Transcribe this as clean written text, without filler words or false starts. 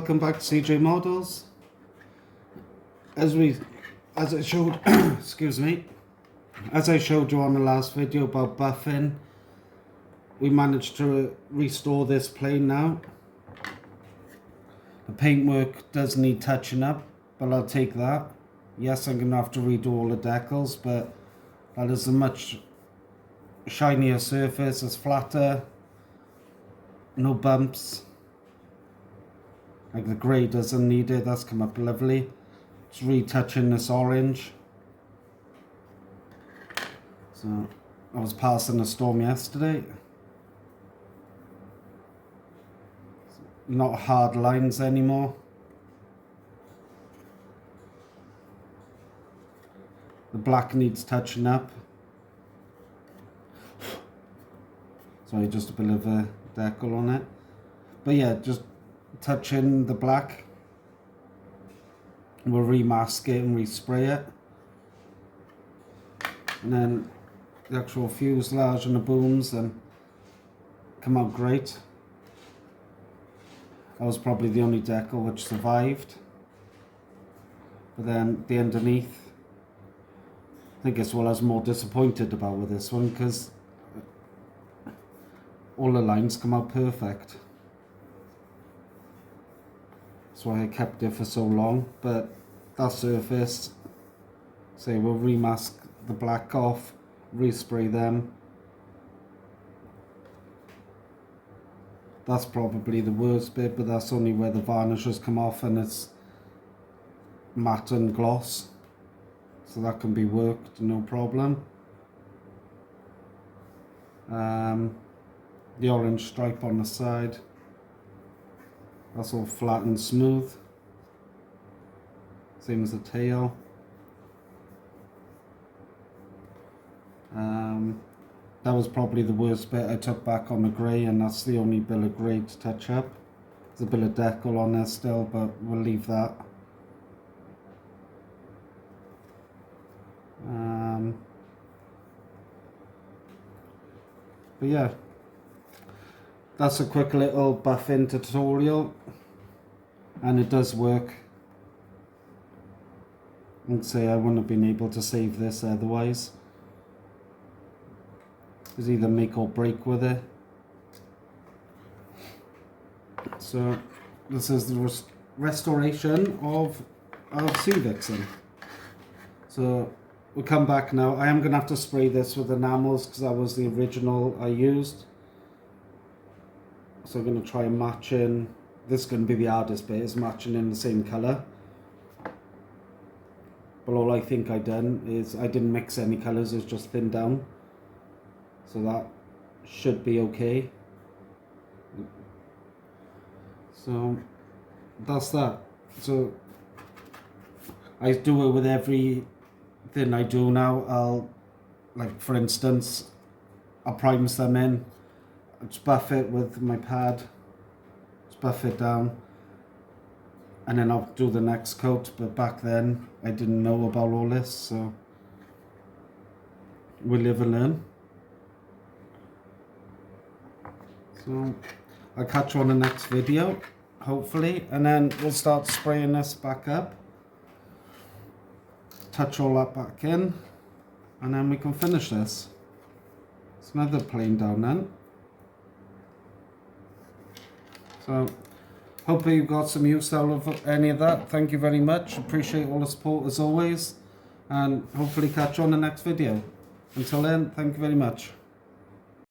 welcome back to CJ Models. As I showed, excuse me, as I showed you on the last video about buffing, we managed to restore this plane now. The paintwork does need touching up, but I'll take that. Yes, I'm going to have to redo all the decals, but that is a much shinier surface, it's flatter, no bumps. Like the grey doesn't need it, that's come up lovely. Just retouching this orange. So I was passing a storm yesterday. Not hard lines anymore. The black needs touching up. Sorry, just a bit of a decal on it. But yeah, just touch in the black. We'll remask it and respray it. And then the actual fuselage and the booms and come out great. That was probably the only decal which survived. But then the underneath, I think it's what I was more disappointed about with this one, because all the lines come out perfect. That's why I kept it for so long. But that surface, say we'll remask the black off, respray them. That's probably the worst bit, but that's only where the varnish has come off and it's matte and gloss. So that can be worked, no problem. The orange stripe on the side, that's all flat and smooth. Same as the tail. That was probably the worst bit I took back on the grey, and that's the only bit of grey to touch up. There's a bit of decal on there still, but we'll leave that. But yeah, that's a quick little buffing tutorial, and it does work. I'd say I wouldn't have been able to save this otherwise. There's either make or break with it. So this is the restoration of our Sea Vixen. So we'll come back now. I am going to have to spray this with enamels because that was the original I used. So I'm going to try and match in. This is going to be the hardest bit, is matching in the same colour. But all I think I done is I didn't mix any colours, it's just thinned down. So that should be okay. So that's that. So I do it with everything I do now. I'll, like for instance, I'll prime some in. I'll just buff it with my pad. Just buff it down. And then I'll do the next coat. But back then I didn't know about all this, so we'll live and learn. So I'll catch you on the next video, hopefully, and then we'll start spraying this back up. Touch all that back in, and then we can finish this. It's another plane down then. So hopefully you got some use out of any of that. Thank you very much. Appreciate all the support as always, and hopefully catch you on the next video. Until then, thank you very much.